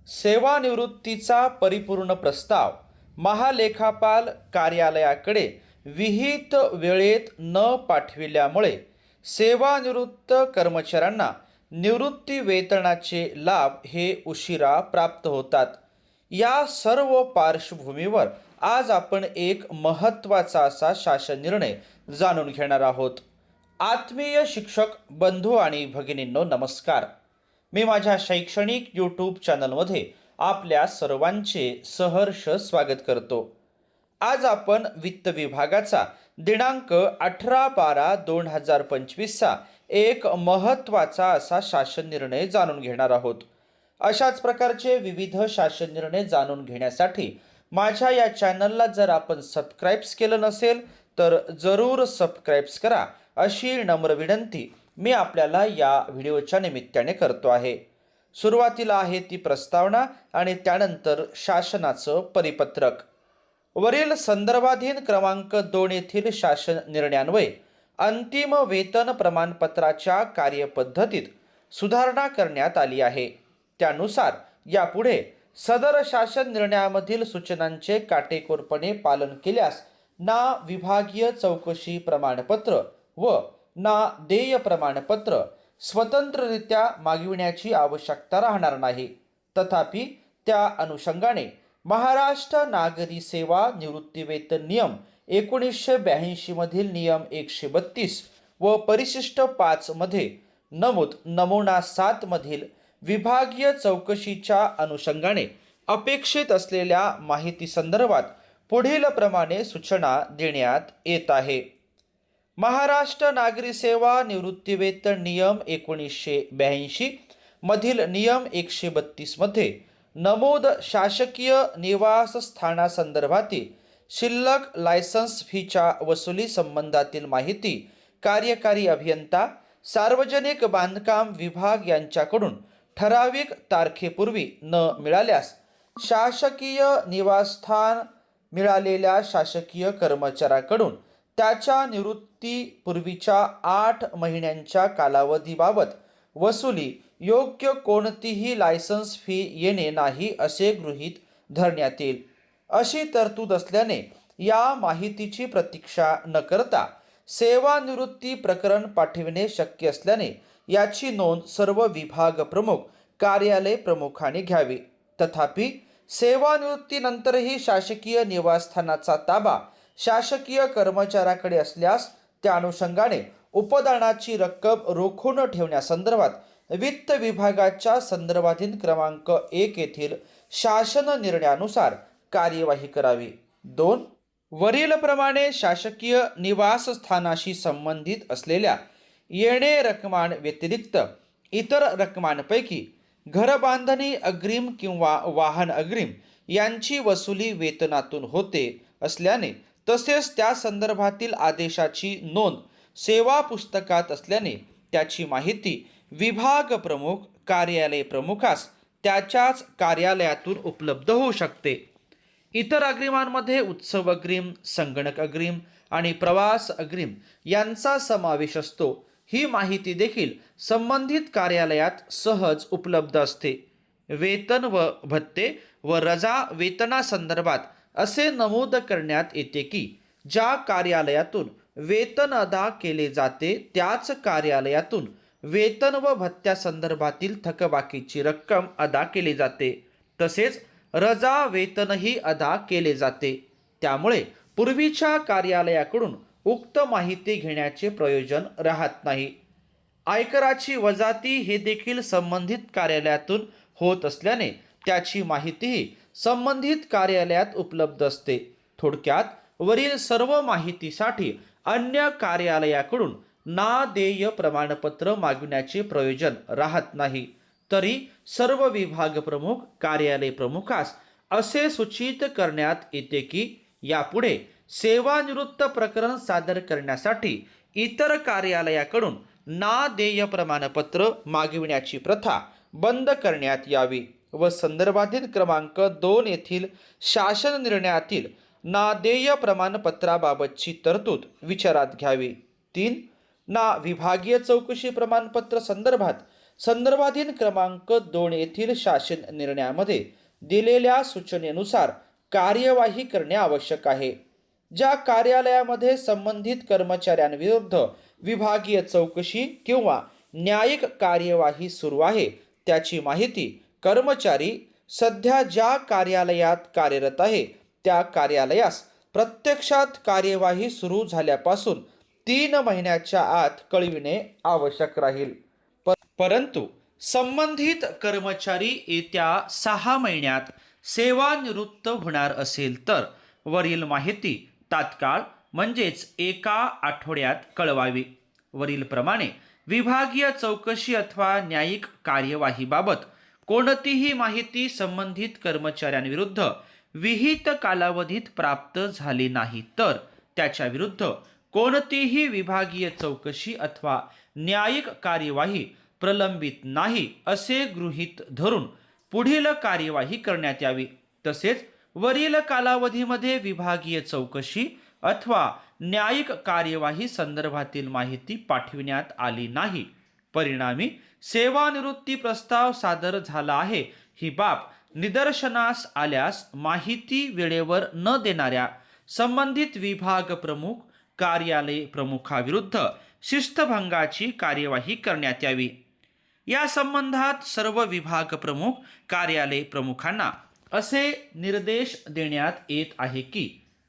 सेवानिवृत्तीचा परिपूर्ण प्रस्ताव महालेखापाल कार्यालयाकडे विहित वेळेत न पाठविल्यामुळे सेवानिवृत्त कर्मचाऱ्यांना निवृत्ती वेतनाचे लाभ हे उशिरा प्राप्त होतात। या सर्व पार्श्वभूमीवर आज आपण एक महत्त्वाचा असा शासन निर्णय जाणून घेणार आहोत। आत्मीय शिक्षक बंधू आणि भगिनींनो, नमस्कार। मी माझ्या शैक्षणिक यूट्यूब चॅनलमध्ये आपल्या सर्वांचे सहर्ष स्वागत करतो। आज आपण वित्त विभागाचा दिनांक 18/12/2025 चा एक महत्त्वाचा असा शासन निर्णय जाणून घेणार आहोत। अशाच प्रकारचे विविध शासन निर्णय जाणून घेण्यासाठी माझ्या या चॅनलला जर आपण सबस्क्राइब केलं नसेल तर जरूर सबस्क्राइब करा, अशी नम्र विनंती मी आपल्याला या व्हिडिओच्या निमित्ताने करतो आहे। सुरुवातीला आहे ती प्रस्तावना आणि त्यानंतर शासनाचं परिपत्रक। वरील संदर्भाधीन क्रमांक 2 येथील शासन निर्णयान्वये अंतिम वेतन प्रमाणपत्राच्या कार्यपद्धतीत सुधारणा करण्यात आली आहे। त्यानुसार यापुढे सदर शासन निर्णयामधील सूचनांचे काटेकोरपणे पालन केल्यास ना विभागीय चौकशी प्रमाणपत्र व ना देय प्रमाणपत्र स्वतंत्ररित्या मागविण्याची आवश्यकता राहणार नाही। तथापि त्या अनुषंगाने महाराष्ट्र नागरी सेवा निवृत्तीवेतन नियम 1982 मधील नियम 132 व परिशिष्ट 5 मध्ये नमूद नमुना 7 मधील विभागीय चौकशीच्या अनुषंगाने अपेक्षित असलेल्या माहिती संदर्भात पुढील प्रमाणे सूचना देण्यात येत आहे। महाराष्ट्र नागरी सेवा निवृत्तीवेतन नियम 1982 मधील नियम 132 मध्ये नमूद शासकीय निवासस्थानासंदर्भातील शिल्लक लायसन्स फीच्या वसुली संबंधातील माहिती कार्यकारी अभियंता सार्वजनिक बांधकाम विभाग यांच्याकडून ठराविक तारखेपूर्वी न मिळाल्यास शासकीय निवासस्थान मिळालेल्या शासकीय कर्मचाऱ्याकडून त्याच्या निवृत्तीपूर्वीच्या 8 महिन्यांच्या कालावधीबाबत वसुली योग्य कोणतीही लायसन्स फी येणे नाही असे गृहीत धरण्यात येईल। अशी तरतूद असल्याने या माहितीची प्रतीक्षा न करता सेवानिवृत्ती प्रकरण पाठविणे शक्य असल्याने याची नोंद सर्व विभाग प्रमुख, कार्यालय प्रमुखांनी घ्यावी। तथापि सेवानिवृत्तीनंतरही शासकीय निवासस्थानाचा ताबा शासकीय कर्मचाऱ्याकडे असल्यास त्या अनुषंगाने उपदानाची रक्कम रोखून ठेवण्यासंदर्भात वित्त विभागाच्या संदर्भाधीन क्रमांक 1 येथील शासन निर्णयानुसार कार्यवाही करावी। 2. वरील प्रमाणे शासकीय निवासस्थानाशी संबंधित असलेल्या येणे रकमान व्यतिरिक्त इतर रकमांपैकी घरबांधणी अग्रिम किंवा वाहन अग्रिम यांची वसुली वेतनातून होते असल्याने तसेच त्या संदर्भातील आदेशाची नोंद सेवा पुस्तकात असल्याने त्याची माहिती विभाग प्रमुख, कार्यालय प्रमुखास त्याच्याच कार्यालयातून उपलब्ध होऊ शकते। इतर अग्रिमांमध्ये उत्सव अग्रिम, संगणक अग्रिम आणि प्रवास अग्रिम यांचा समावेश असतो। ही माहिती देखील संबंधित कार्यालयात सहज उपलब्ध असते। वेतन व भत्ते व रजा वेतनासंदर्भात असे नमूद करण्यात येते की ज्या कार्यालयातून वेतन अदा केले जाते त्याच कार्यालयातून वेतन व भत्त्यासंदर्भातील थकबाकीची रक्कम अदा केली जाते। तसेच रजा वेतनही अदा केले जाते। त्यामुळे पूर्वीच्या कार्यालयाकडून उक्त माहिती घेण्याचे प्रयोजन राहत नाही। आयकराची वजाती हे देखील संबंधित कार्यालयातून होत असल्याने त्याची माहितीही संबंधित कार्यालयात उपलब्ध असते। थोडक्यात वरील सर्व माहितीसाठी अन्य कार्यालयाकडून ना देय प्रमाणपत्र मागविण्याचे प्रयोजन राहत नाही। तरी सर्व विभाग प्रमुख, कार्यालय प्रमुखास असे सूचित करण्यात येते की यापुढे सेवानिवृत्त प्रकरण सादर करण्यासाठी इतर कार्यालयाकडून ना देय प्रमाणपत्र मागविण्याची प्रथा बंद करण्यात यावी व संदर्भाधीन क्रमांक 2 येथील शासन निर्णयातील ना देय प्रमाणपत्राबाबतची तरतूद विचारात घ्यावी। 3. ना विभागीय चौकशी प्रमाणपत्र संदर्भात संदर्भाधीन क्रमांक 2 येथील शासन निर्णयामध्ये दिलेल्या सूचनेनुसार कार्यवाही करणे आवश्यक आहे. ज्या कार्यालयामध्ये संबंधित कर्मचाऱ्यांविरुद्ध विभागीय चौकशी किंवा न्यायिक कार्यवाही सुरू आहे त्याची माहिती कर्मचारी सध्या ज्या कार्यालयात कार्यरत आहे त्या कार्यालयास प्रत्यक्षात कार्यवाही सुरू झाल्यापासून 3 महिन्याच्या आत कळविणे आवश्यक राहील. परंतु संबंधित कर्मचारी येत्या 6 महिन्यात सेवानिवृत्त होणार असेल तर वरील माहिती तात्काळ म्हणजेच 1 आठवड्यात कळवावी. वरीलप्रमाणे विभागीय चौकशी अथवा न्यायिक कार्यवाहीबाबत कोणतीही माहिती संबंधित कर्मचाऱ्यांविरुद्ध विहित कालावधीत प्राप्त झाली नाही तर त्याच्या विरुद्ध कोणतीही विभागीय चौकशी अथवा न्यायिक कार्यवाही प्रलंबित नाही असे गृहीत धरून पुढील कार्यवाही करण्यात यावी. तसेच वरील कालावधीमध्ये विभागीय चौकशी अथवा न्यायिक कार्यवाही संदर्भातील माहिती पाठविण्यात आली नाही, परिणामी सेवानिवृत्ती प्रस्ताव सादर झाला आहे ही बाब निदर्शनास आल्यास माहिती वेळेवर न देणाऱ्या संबंधित विभाग प्रमुख, कार्यालय प्रमुखाविरुद्ध शिस्तभंगाची कार्यवाही करण्यात यावी. या संबंधात सर्व विभाग प्रमुख, कार्यालय प्रमुखांना असे निर्देश देण्यात येत आहे की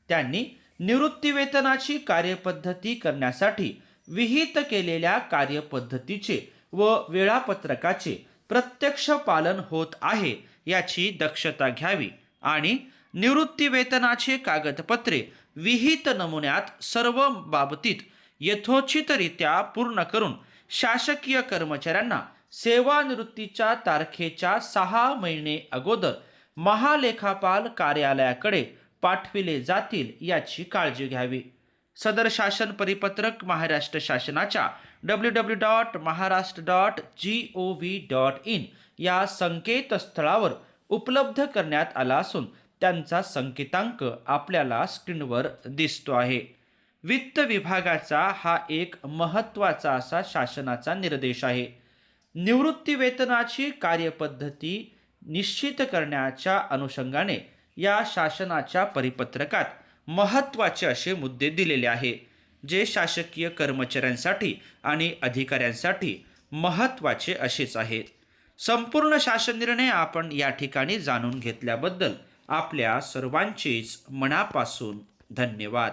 त्यांनी निवृत्तीवेतनाची कार्यपद्धती करण्यासाठी विहित केलेल्या कार्यपद्धतीचे व वेळापत्रकाचे प्रत्यक्ष पालन होत आहे याची दक्षता घ्यावी आणि निवृत्तीवेतनाचे कागदपत्रे विहित नमुन्यात सर्व बाबतीत यथोचितरित्या पूर्ण करून शासकीय कर्मचाऱ्यांना सेवानिवृत्तीच्या तारखेच्या 6 महिने अगोदर महालेखापाल कार्यालयाकडे पाठविले जातील याची काळजी घ्यावी. सदर शासन परिपत्रक महाराष्ट्र शासनाच्या www.maharashtra.gov.in या संकेतस्थळावर उपलब्ध करण्यात आला असून त्यांचा संकेतांक आपल्याला स्क्रीनवर दिसतो आहे. वित्त विभागाचा हा एक महत्त्वाचा असा शासनाचा निर्देश आहे. निवृत्तीवेतनाची कार्यपद्धती निश्चित करण्याच्या अनुषंगाने या शासनाच्या परिपत्रकात महत्त्वाचे असे मुद्दे दिलेले आहे जे शासकीय कर्मचाऱ्यांसाठी आणि अधिकाऱ्यांसाठी महत्त्वाचे असेच आहेत. संपूर्ण शासन निर्णय आपण या ठिकाणी जाणून घेतल्याबद्दल आपल्या सर्वांचेच मनापासून धन्यवाद.